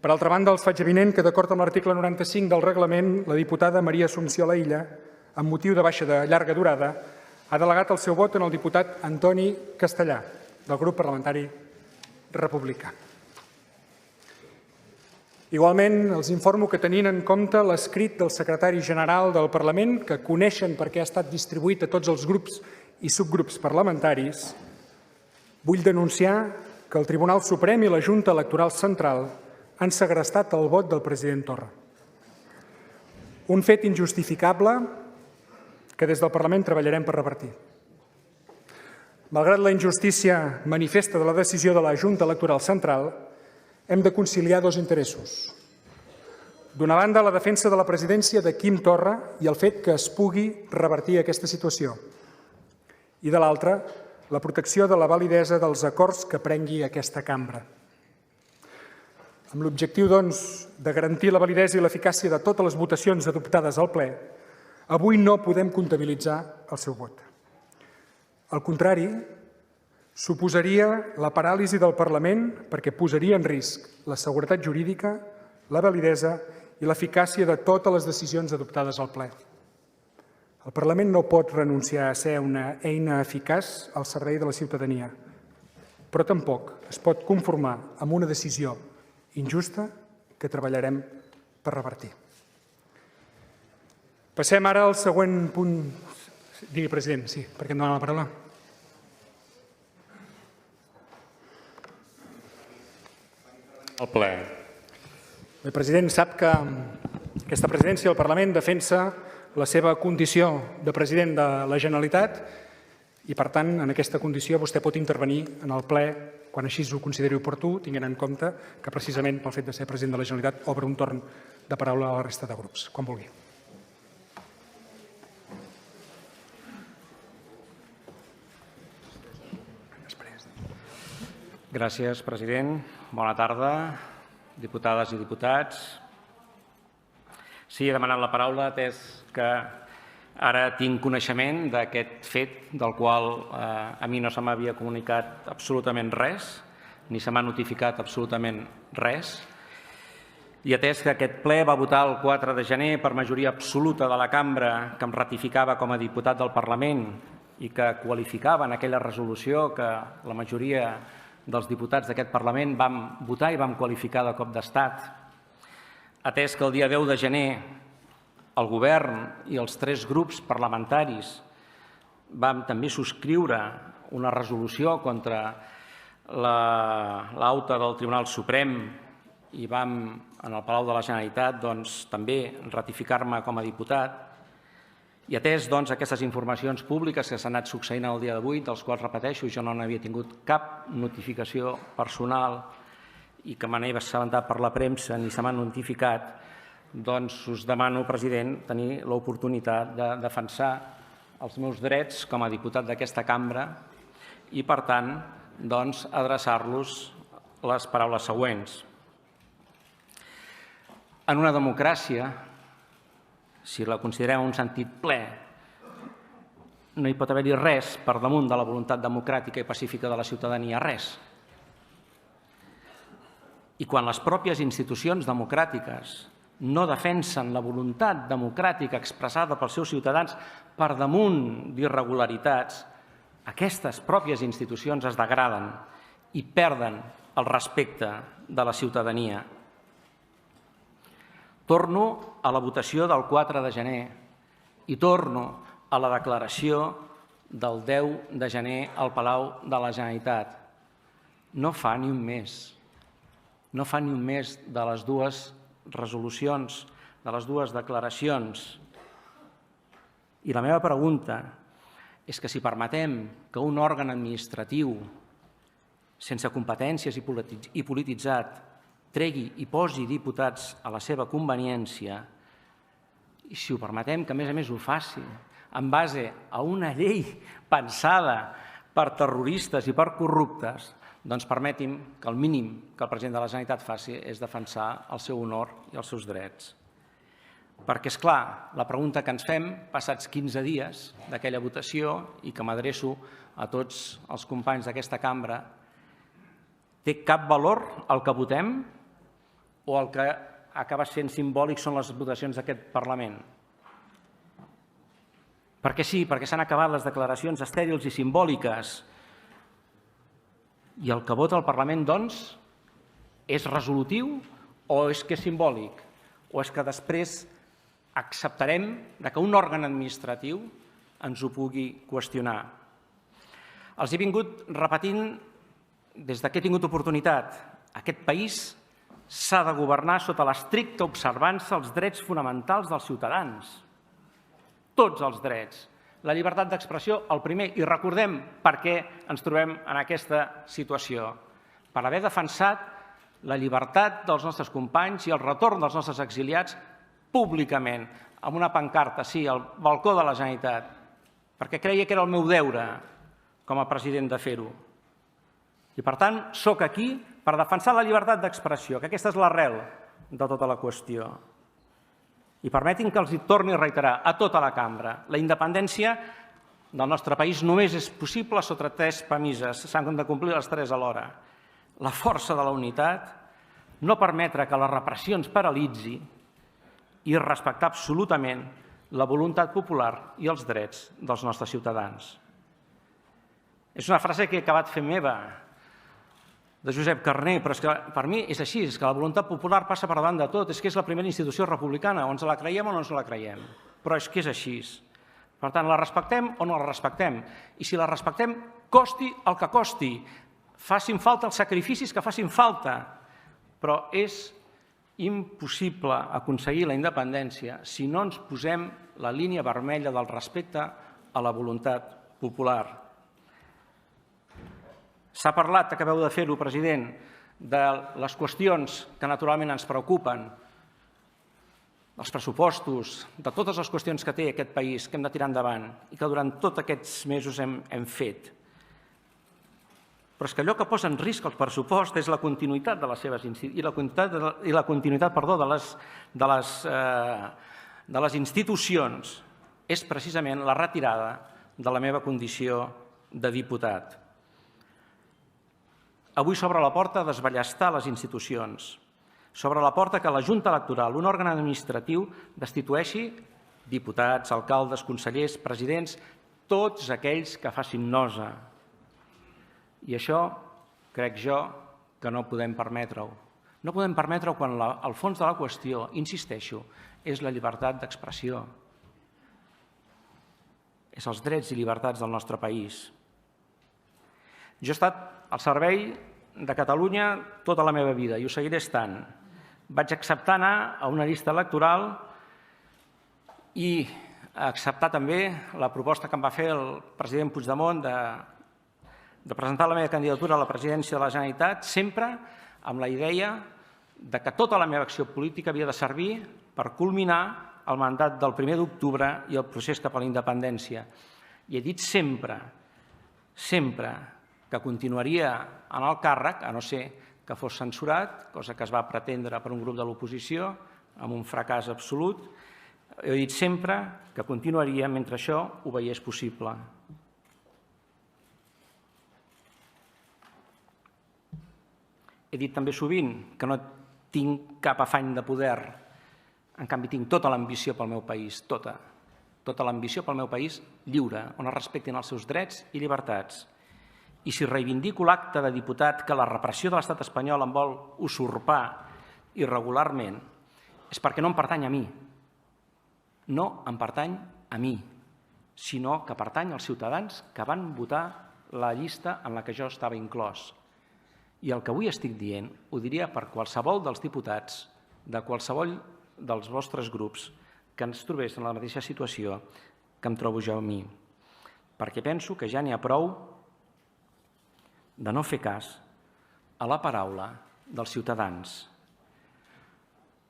Per altra banda, els faig avinent que, d'acord amb l'article 95 del reglament, la diputada Maria Assumpció Laïlla, amb motiu de baixa de llarga durada, ha delegat el seu vot en el diputat Antoni Castellà, del grup parlamentari republicà. Igualment, els informo que, tenint en compte l'escrit del secretari general del Parlament, que coneixen perquè ha estat distribuït a tots els grups i subgrups parlamentaris, vull denunciar que el Tribunal Suprem i la Junta Electoral Central han segrestat el vot del president Torra. Un fet injustificable que des del Parlament treballarem per revertir. Malgrat la injustícia manifesta de la decisió de la Junta Electoral Central, hem de conciliar dos interessos. D'una banda, la defensa de la presidència de Quim Torra i el fet que es pugui revertir aquesta situació. I de l'altra, la protecció de la validesa dels acords que prengui aquesta cambra. Amb l'objectiu, doncs, de garantir la validesa i l'eficàcia de totes les votacions adoptades al ple, avui no podem comptabilitzar el seu vot. Al contrari, suposaria la paràlisi del Parlament perquè posaria en risc la seguretat jurídica, la validesa i l'eficàcia de totes les decisions adoptades al ple. El Parlament no pot renunciar a ser una eina eficaç al servei de la ciutadania, però tampoc es pot conformar amb una decisió injusta que treballarem per revertir. Passem ara al següent punt. Digui, president, sí, perquè em dona la paraula. El ple. El president sap que aquesta presidència del Parlament defensa la seva condició de president de la Generalitat i, per tant, en aquesta condició vostè pot intervenir en el ple quan així ho consideri oportú, tinguent en compte que precisament pel fet de ser president de la Generalitat obre un torn de paraula a la resta de grups, quan vulgui. Gràcies, president. Bona tarda, diputades i diputats. Sí, he demanat la paraula atès que ara tinc coneixement d'aquest fet del qual a mi no se m'havia comunicat absolutament res, ni se m'ha notificat absolutament res, i atès que aquest ple va votar el 4 de gener per majoria absoluta de la cambra que em ratificava com a diputat del Parlament i que qualificava en aquella resolució que la majoria dels diputats d'aquest Parlament vam votar i vam qualificar de cop d'estat, atès que el dia 10 de gener el Govern i els 3 grups parlamentaris vam també subscriure una resolució contra l'auta del Tribunal Suprem i vam, en el Palau de la Generalitat, també ratificar-me com a diputat. I atès aquestes informacions públiques que s'han anat succeint el dia d'avui, dels quals, repeteixo, jo no n'havia tingut cap notificació personal i que me n'he assabentat per la premsa ni se m'ha notificat, doncs us demano, president, tenir l'oportunitat de defensar els meus drets com a diputat d'aquesta cambra i, per tant, adreçar-los les paraules següents. En una democràcia, si la considerem un sentit ple, no hi pot haver-hi res per damunt de la voluntat democràtica i pacífica de la ciutadania, res. I quan les pròpies institucions democràtiques no defensen la voluntat democràtica expressada pels seus ciutadans per damunt d'irregularitats, aquestes pròpies institucions es degraden i perden el respecte de la ciutadania. Torno a la votació del 4 de gener i torno a la declaració del 10 de gener al Palau de la Generalitat. No fa ni un mes. No fa ni un mes de les dues resolucions, de les dues declaracions. I la meva pregunta és que si permetem que un òrgan administratiu sense competències i polititzat tregui i posi diputats a la seva conveniència, i si ho permetem que, a més ho faci en base a una llei pensada per terroristes i per corruptes, doncs permeti'm que el mínim que el president de la Generalitat faci és defensar el seu honor i els seus drets. Perquè, és clar, la pregunta que ens fem, passats 15 dies d'aquella votació, i que m'adreço a tots els companys d'aquesta cambra, té cap valor el que votem o el que acaba sent simbòlic són les votacions d'aquest Parlament? Perquè sí, perquè s'han acabat les declaracions estèrils i simbòliques. I el que vota el Parlament, doncs, és resolutiu o és que és simbòlic? O és que després acceptarem que un òrgan administratiu ens ho pugui qüestionar? Els he vingut repetint des que he tingut oportunitat. Aquest país s'ha de governar sota l'estricta observança dels drets fonamentals dels ciutadans. Tots els drets. La llibertat d'expressió, el primer. I recordem per què ens trobem en aquesta situació. Per haver defensat la llibertat dels nostres companys i el retorn dels nostres exiliats públicament, amb una pancarta, sí, al balcó de la Generalitat, perquè creia que era el meu deure com a president de fer-ho. I, per tant, sóc aquí per defensar la llibertat d'expressió, que aquesta és l'arrel de tota la qüestió. I permetin que els hi torni a reiterar a tota la cambra. La independència del nostre país només és possible sota 3 premisses. S'han de complir les 3 alhora. La força de la unitat, no permetre que la repressió ens paralitzi i respectar absolutament la voluntat popular i els drets dels nostres ciutadans. És una frase que he acabat fent meva, de Josep Carner, però és que per mi és així, és que la voluntat popular passa per davant de tot, és que és la primera institució republicana, o ens la creiem o no ens la creiem, però és que és així. Per tant, la respectem o no la respectem? I si la respectem, costi el que costi, facin falta els sacrificis que facin falta, però és impossible aconseguir la independència si no ens posem la línia vermella del respecte a la voluntat popular. S'ha parlat, acabeu de fer-ho, president, de les qüestions que naturalment ens preocupen, dels pressupostos, de totes les qüestions que té aquest país que hem de tirar endavant i que durant tots aquests mesos hem fet. Però és que allò que posa en risc el pressupost és la continuïtat de les seves de les institucions, és precisament la retirada de la meva condició de diputat. Avui s'obre la porta a desballestar les institucions. S'obre la porta que la Junta Electoral, un òrgan administratiu, destitueixi diputats, alcaldes, consellers, presidents, tots aquells que facin nosa. I això, crec jo, que no podem permetre-ho. No podem permetre-ho quan el fons de la qüestió, insisteixo, és la llibertat d'expressió. És els drets i llibertats del nostre país. Jo he estat al servei de Catalunya tota la meva vida i ho seguiré estant. Vaig acceptar anar a una llista electoral i acceptar també la proposta que em va fer el president Puigdemont de presentar la meva candidatura a la presidència de la Generalitat, sempre amb la idea que tota la meva acció política havia de servir per culminar el mandat del 1 d'octubre i el procés cap a la independència. I he dit sempre, sempre, que continuaria en el càrrec, a no ser que fos censurat, cosa que es va pretendre per un grup de l'oposició, amb un fracàs absolut. He dit sempre que continuaria mentre això ho veiés possible. He dit també sovint que no tinc cap afany de poder, en canvi tinc tota l'ambició pel meu país, tota l'ambició pel meu país lliure, on es respectin els seus drets i llibertats. I si reivindico l'acte de diputat que la repressió de l'estat espanyol em vol usurpar irregularment, és perquè no em pertany a mi. No em pertany a mi, sinó que pertany als ciutadans que van votar la llista en la que jo estava inclòs. I el que avui estic dient ho diria per qualsevol dels diputats de qualsevol dels vostres grups que ens trobés en la mateixa situació que em trobo jo a mi. Perquè penso que ja n'hi ha prou de no fer cas a la paraula dels ciutadans.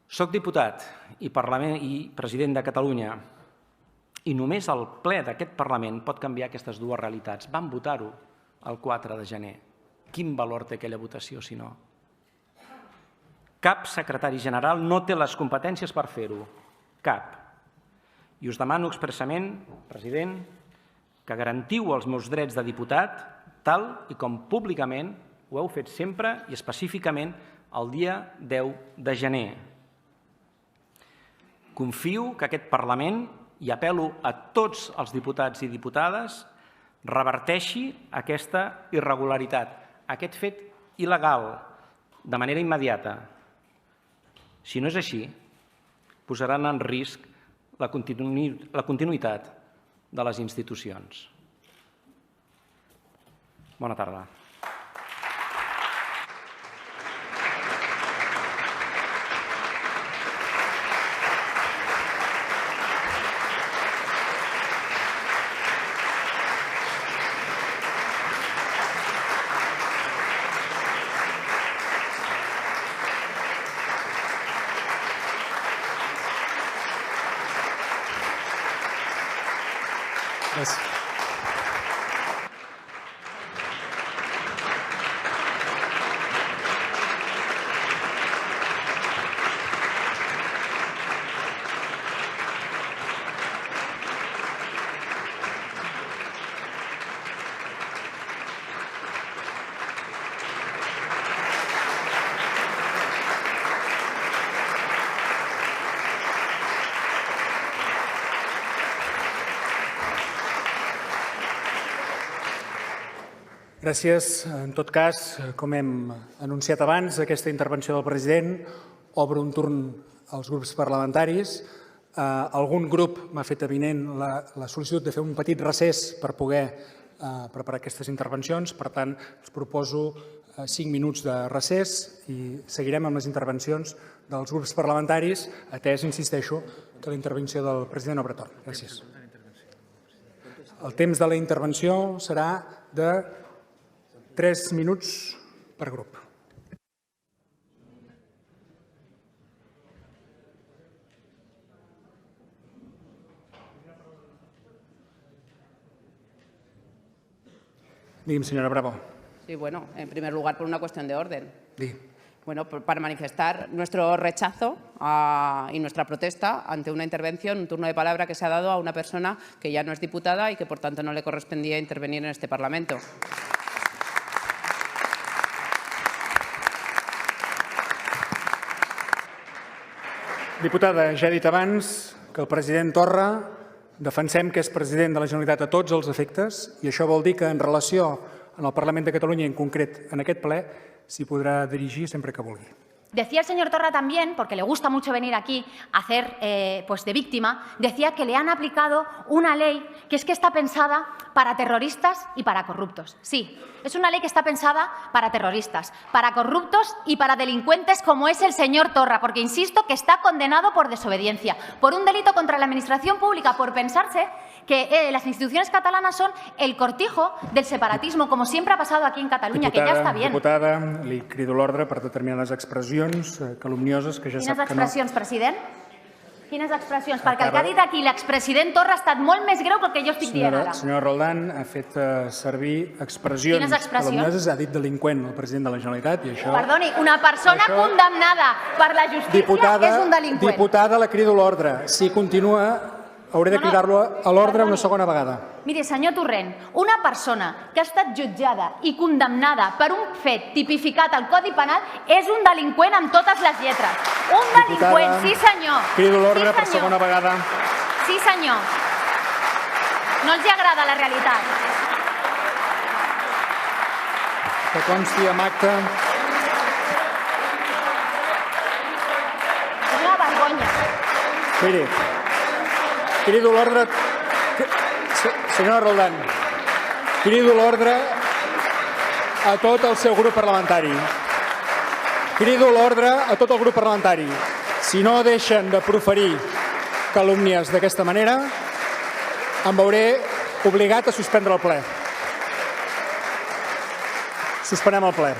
Soc diputat i president de Catalunya i només el ple d'aquest Parlament pot canviar aquestes dues realitats. Vam votar-ho el 4 de gener. Quin valor té aquella votació, si no? Cap secretari general no té les competències per fer-ho. Cap. I us demano expressament, president, que garantiu els meus drets de diputat tal i com públicament ho heu fet sempre i específicament el dia 10 de gener. Confio que aquest Parlament, i apel·lo a tots els diputats i diputades, reverteixi aquesta irregularitat, aquest fet il·legal, de manera immediata. Si no és així, posaran en risc la continuïtat de les institucions. Bona tarda. Gràcies. Gràcies. En tot cas, com hem anunciat abans, aquesta intervenció del president obre un torn als grups parlamentaris. Algun grup m'ha fet avinent la sol·licitud de fer un petit recés per poder preparar aquestes intervencions. Per tant, us proposo 5 minuts de recés i seguirem amb les intervencions dels grups parlamentaris, atès, insisteixo, que la intervenció del president obre torn. Gràcies. El temps de la intervenció serà de 3 minuts per grup. Digui'm, señora Bravo. Sí, bueno, en primer lugar, por una cuestión de orden. Sí. Bueno, para manifestar nuestro rechazo y nuestra protesta ante una intervención, un turno de palabra que se ha dado a una persona que ya no es diputada y que, por tanto, no le correspondía intervenir en este Parlamento. Diputada, ja he dit abans que el president Torra defensem que és president de la Generalitat a tots els efectes i això vol dir que en relació amb el Parlament de Catalunya, en concret en aquest ple, s'hi podrà dirigir sempre que vulgui. Decía el señor Torra también, porque le gusta mucho venir aquí a hacer pues de víctima, decía que le han aplicado una ley que es que está pensada para terroristas y para corruptos. Sí, es una ley que está pensada para terroristas, para corruptos y para delincuentes como es el señor Torra, porque insisto que está condenado por desobediencia, por un delito contra la administración pública, por pensarse que las instituciones catalanas son el cortijo del separatismo, como siempre ha pasado aquí en Catalunya, que ya está bien. Diputada, li crido l'ordre per determinades expressions calumnioses que ja sap que no... Quines expressions, president? Quines expressions? Perquè el que ha dit aquí l'expresident Torra ha estat molt més greu que el que jo estic dient ara. Senyora Roldán ha fet servir expressions calumnioses, ha dit delinqüent el president de la Generalitat i això... Perdoni, una persona condemnada per la justícia és un delinqüent. Diputada, la crido l'ordre. Si continua, hauré de cridar-lo a l'ordre una segona vegada. Miri, senyor Torrent, una persona que ha estat jutjada i condemnada per un fet tipificat al Codi Penal és un delinqüent amb totes les lletres. Un delinqüent, sí senyor. Crido l'ordre per segona vegada. Sí senyor. No els agrada la realitat. Que consti amb acte. És una vergonya. Miri, crido l'ordre... Senyora Roldán, crido l'ordre a tot el seu grup parlamentari. Crido l'ordre a tot el grup parlamentari. Si no deixen de proferir calúmnies d'aquesta manera, em veuré obligat a suspendre el ple. Suspenem el ple.